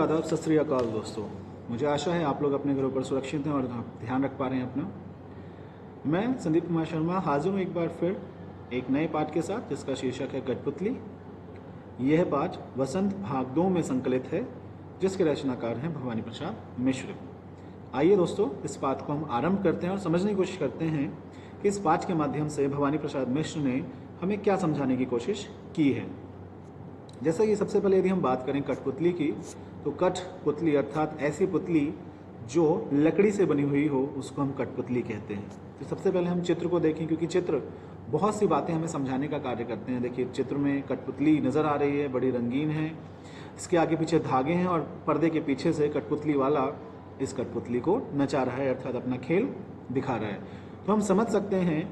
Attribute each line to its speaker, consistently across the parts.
Speaker 1: आदाब, सत श्री अकाल दोस्तों। मुझे आशा है आप लोग अपने घरों पर सुरक्षित हैं और ध्यान रख पा रहे हैं अपना। मैं संदीप कुमार शर्मा हाजिर हूँ एक बार फिर एक नए पाठ के साथ, जिसका शीर्षक है कठपुतली। यह पाठ वसंत भाग 2 में संकलित है, जिसके रचनाकार हैं भवानी प्रसाद मिश्र। आइए दोस्तों, इस पाठ को हम आरंभ करते हैं और समझने की कोशिश करते हैं कि इस पाठ के माध्यम से भवानी प्रसाद मिश्र ने हमें क्या समझाने की कोशिश की है। जैसा कि सबसे पहले यदि हम बात करें कठपुतली की, तो कठपुतली अर्थात ऐसी पुतली जो लकड़ी से बनी हुई हो, उसको हम कठपुतली कहते हैं। तो सबसे पहले हम चित्र को देखें, क्योंकि चित्र बहुत सी बातें हमें समझाने का कार्य करते हैं। देखिए, चित्र में कठपुतली नज़र आ रही है, बड़ी रंगीन है, इसके आगे पीछे धागे हैं और पर्दे के पीछे से कठपुतली वाला इस कठपुतली को नचा रहा है, अर्थात अपना खेल दिखा रहा है। तो हम समझ सकते हैं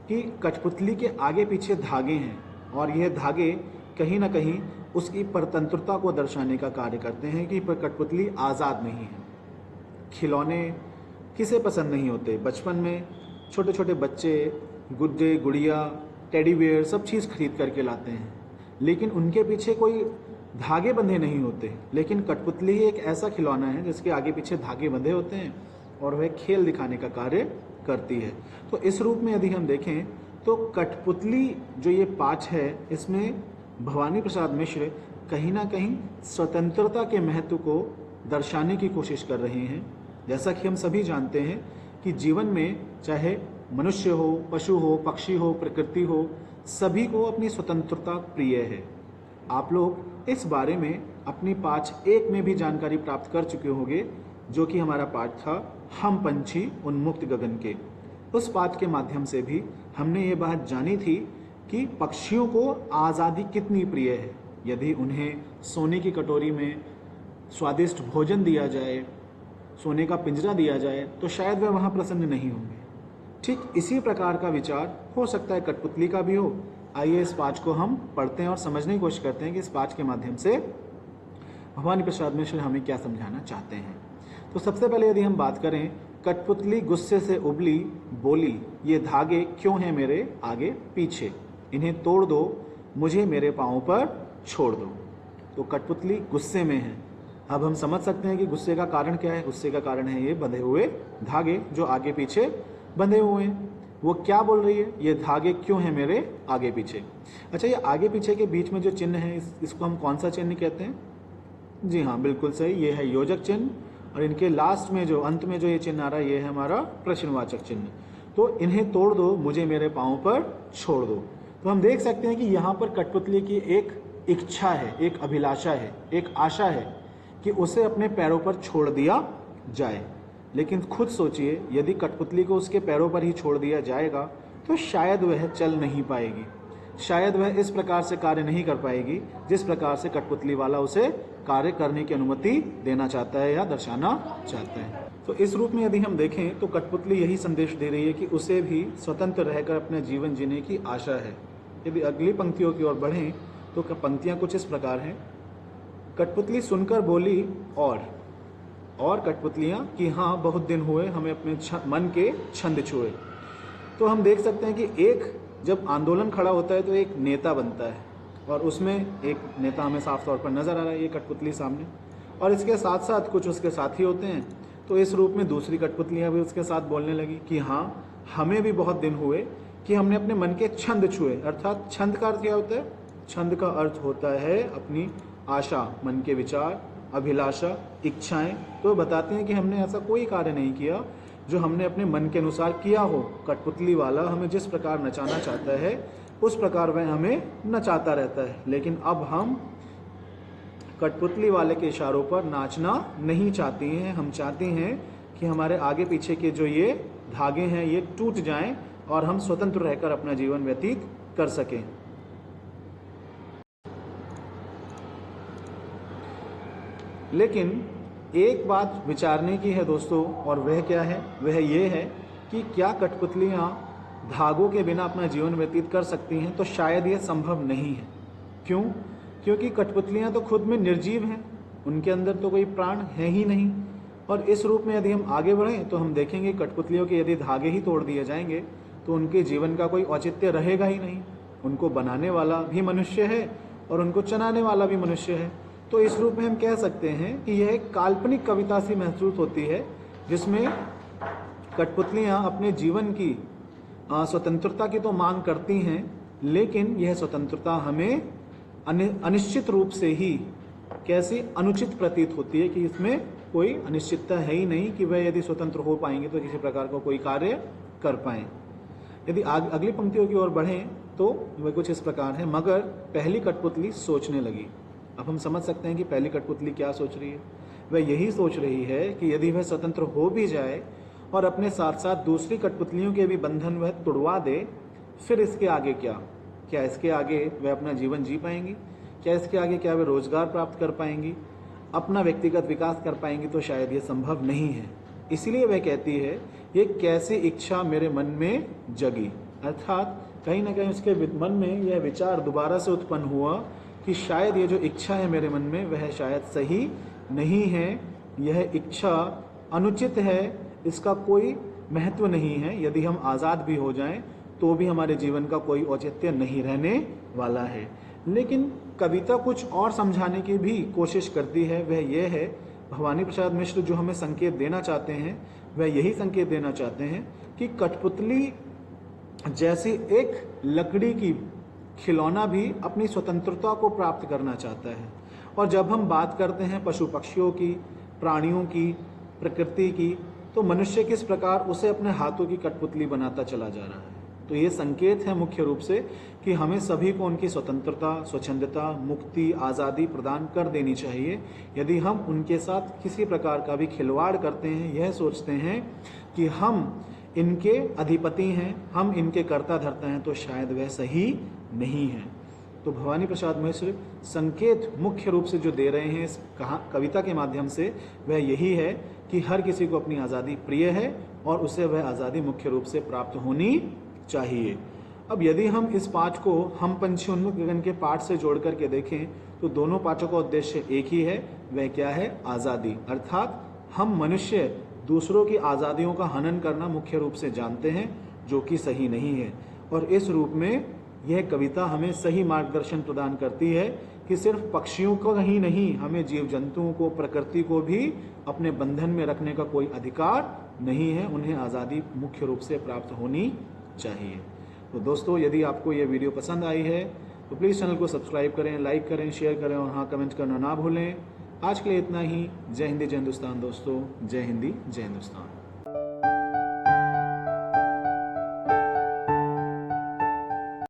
Speaker 1: कि कठपुतली के आगे पीछे धागे हैं और यह धागे कहीं ना कहीं उसकी परतंत्रता को दर्शाने का कार्य करते हैं कि कठपुतली आज़ाद नहीं है। खिलौने किसे पसंद नहीं होते। बचपन में छोटे छोटे बच्चे गुड्डे गुड़िया टेडी बेयर सब चीज़ खरीद करके लाते हैं, लेकिन उनके पीछे कोई धागे बंधे नहीं होते। लेकिन कठपुतली एक ऐसा खिलौना है जिसके आगे पीछे धागे बंधे होते हैं और वह खेल दिखाने का कार्य करती है। तो इस रूप में यदि हम देखें तो कठपुतली जो ये पाठ है, इसमें भवानी प्रसाद मिश्र कहीं ना कहीं स्वतंत्रता के महत्व को दर्शाने की कोशिश कर रहे हैं। जैसा कि हम सभी जानते हैं कि जीवन में चाहे मनुष्य हो, पशु हो, पक्षी हो, प्रकृति हो, सभी को अपनी स्वतंत्रता प्रिय है। आप लोग इस बारे में अपनी पाठ 1 में भी जानकारी प्राप्त कर चुके होंगे, जो कि हमारा पाठ था हम पंछी उन्मुक्त गगन के। उस पाठ के माध्यम से भी हमने ये बात जानी थी कि पक्षियों को आज़ादी कितनी प्रिय है। यदि उन्हें सोने की कटोरी में स्वादिष्ट भोजन दिया जाए, सोने का पिंजरा दिया जाए, तो शायद वे वहाँ प्रसन्न नहीं होंगे। ठीक इसी प्रकार का विचार हो सकता है कठपुतली का भी हो। आइए इस पाठ को हम पढ़ते हैं और समझने की कोशिश करते हैं कि इस पाठ के माध्यम से भवानी प्रसाद मिश्र हमें क्या समझाना चाहते हैं। तो सबसे पहले यदि हम बात करें, कठपुतली गुस्से से उबली, बोली, ये धागे क्यों हैं मेरे आगे पीछे, इन्हें तोड़ दो, मुझे मेरे पाँव पर छोड़ दो। तो कठपुतली गुस्से में है। अब हम समझ सकते हैं कि गुस्से का कारण क्या है। गुस्से का कारण है ये बंधे हुए धागे जो आगे पीछे बंधे हुए हैं। वो क्या बोल रही है, ये धागे क्यों हैं मेरे आगे पीछे। अच्छा, ये आगे पीछे के बीच में जो चिन्ह है, इसको हम कौन सा चिन्ह कहते हैं? जी हाँ, बिल्कुल सही, ये है योजक चिन्ह। और इनके लास्ट में जो अंत में जो ये चिन्ह आ रहा है, ये है हमारा प्रश्नवाचक चिन्ह। तो इन्हें तोड़ दो, मुझे मेरे पाँव पर छोड़ दो। तो हम देख सकते हैं कि यहाँ पर कठपुतली की एक इच्छा है, एक अभिलाषा है, एक आशा है कि उसे अपने पैरों पर छोड़ दिया जाए। लेकिन खुद सोचिए, यदि कठपुतली को उसके पैरों पर ही छोड़ दिया जाएगा तो शायद वह चल नहीं पाएगी, शायद वह इस प्रकार से कार्य नहीं कर पाएगी जिस प्रकार से कठपुतली वाला उसे कार्य करने की अनुमति देना चाहता है या दर्शाना चाहता है। तो इस रूप में यदि हम देखें तो कठपुतली यही संदेश दे रही है कि उसे भी स्वतंत्र रहकर अपना जीवन जीने की आशा है। यदि अगली पंक्तियों की ओर बढ़ें तो पंक्तियां कुछ इस प्रकार हैं। कठपुतली सुनकर बोली और कठपुतलियां कि हाँ, बहुत दिन हुए हमें अपने मन के छंद छुए। तो हम देख सकते हैं कि एक जब आंदोलन खड़ा होता है तो एक नेता बनता है, और उसमें एक नेता हमें साफ तौर पर नजर आ रहा है, ये कठपुतली सामने, और इसके साथ साथ कुछ उसके साथी होते हैं। तो इस रूप में दूसरी कठपुतलियां भी उसके साथ बोलने लगी कि हाँ, हमें भी बहुत दिन हुए कि हमने अपने मन के छंद छुए। अर्थात छंद का अर्थ क्या होता है? छंद का अर्थ होता है अपनी आशा, मन के विचार, अभिलाषा, इच्छाएं। तो बताते हैं कि हमने ऐसा कोई कार्य नहीं किया जो हमने अपने मन के अनुसार किया हो। कठपुतली वाला हमें जिस प्रकार नचाना चाहता है उस प्रकार वह हमें नचाता रहता है, लेकिन अब हम कठपुतली वाले के इशारों पर नाचना नहीं चाहते हैं। हम चाहते हैं कि हमारे आगे पीछे के जो ये धागे हैं ये टूट जाएं और हम स्वतंत्र रहकर अपना जीवन व्यतीत कर सकें। लेकिन एक बात विचारने की है दोस्तों, और वह क्या है? वह ये है कि क्या कठपुतलियाँ धागों के बिना अपना जीवन व्यतीत कर सकती हैं? तो शायद यह संभव नहीं है। क्यों? क्योंकि कठपुतलियाँ तो खुद में निर्जीव हैं, उनके अंदर तो कोई प्राण है ही नहीं। और इस रूप में यदि हम आगे बढ़ें तो हम देखेंगे कठपुतलियों के यदि धागे ही तोड़ दिए जाएंगे तो उनके जीवन का कोई औचित्य रहेगा ही नहीं। उनको बनाने वाला भी मनुष्य है और उनको चलाने वाला भी मनुष्य है। तो इस रूप में हम कह सकते हैं कि यह एक काल्पनिक कविता सी महसूस होती है, जिसमें कठपुतलियाँ अपने जीवन की स्वतंत्रता की तो मांग करती हैं, लेकिन यह स्वतंत्रता हमें अनिश्चित रूप से ही कैसी अनुचित प्रतीत होती है कि इसमें कोई अनिश्चितता है ही नहीं कि वह यदि स्वतंत्र हो पाएंगे तो किसी प्रकार का कोई कार्य कर पाएं। यदि अगली पंक्तियों की ओर बढ़ें तो वह कुछ इस प्रकार है। मगर पहली कठपुतली सोचने लगी। अब हम समझ सकते हैं कि पहली कठपुतली क्या सोच रही है। वह यही सोच रही है कि यदि वह स्वतंत्र हो भी जाए और अपने साथ साथ दूसरी कठपुतलियों के भी बंधन वह तुड़वा दे, फिर इसके आगे क्या इसके आगे वह अपना जीवन जी पाएंगी? क्या इसके आगे क्या वह रोजगार प्राप्त कर पाएंगी, अपना व्यक्तिगत विकास कर पाएंगी? तो शायद ये संभव नहीं है। इसलिए वह कहती है, ये कैसी इच्छा मेरे मन में जगी। अर्थात कहीं ना कहीं उसके मन में यह विचार दोबारा से उत्पन्न हुआ कि शायद ये जो इच्छा है मेरे मन में वह शायद सही नहीं है, यह इच्छा अनुचित है, इसका कोई महत्व नहीं है। यदि हम आज़ाद भी हो जाएं तो भी हमारे जीवन का कोई औचित्य नहीं रहने वाला है। लेकिन कविता कुछ और समझाने की भी कोशिश करती है। वह यह है, भवानी प्रसाद मिश्र जो हमें संकेत देना चाहते हैं वह यही संकेत देना चाहते हैं कि कठपुतली जैसी एक लकड़ी की खिलौना भी अपनी स्वतंत्रता को प्राप्त करना चाहता है। और जब हम बात करते हैं पशु पक्षियों की, प्राणियों की, प्रकृति की, तो मनुष्य किस प्रकार उसे अपने हाथों की कठपुतली बनाता चला जा रहा है। तो ये संकेत है मुख्य रूप से कि हमें सभी को उनकी स्वतंत्रता, स्वच्छंदता, मुक्ति, आज़ादी प्रदान कर देनी चाहिए। यदि हम उनके साथ किसी प्रकार का भी खिलवाड़ करते हैं, यह सोचते हैं कि हम इनके अधिपति हैं, हम इनके कर्ता धर्ता हैं, तो शायद वह सही नहीं है। तो भवानी प्रसाद मिश्र संकेत मुख्य रूप से जो दे रहे हैं इस कविता के माध्यम से वह यही है कि हर किसी को अपनी आज़ादी प्रिय है और उसे वह आज़ादी मुख्य रूप से प्राप्त होनी चाहिए। अब यदि हम इस पाठ को हम पंछी उन्मुख गगन के पाठ से जोड़ करके देखें तो दोनों पाठों का उद्देश्य एक ही है। वह क्या है? आज़ादी। अर्थात हम मनुष्य दूसरों की आज़ादियों का हनन करना मुख्य रूप से जानते हैं, जो कि सही नहीं है। और इस रूप में यह कविता हमें सही मार्गदर्शन प्रदान करती है कि सिर्फ पक्षियों को ही नहीं, हमें जीव जंतुओं को, प्रकृति को भी अपने बंधन में रखने का कोई अधिकार नहीं है। उन्हें आज़ादी मुख्य रूप से प्राप्त होनी चाहिए। तो दोस्तों, यदि आपको यह वीडियो पसंद आई है तो प्लीज़ चैनल को सब्सक्राइब करें, लाइक करें, शेयर करें और हाँ, कमेंट करना ना भूलें। आज के लिए इतना ही। जय हिंदी, जय हिंदुस्तान दोस्तों। जय हिंदी, जय हिंदुस्तान।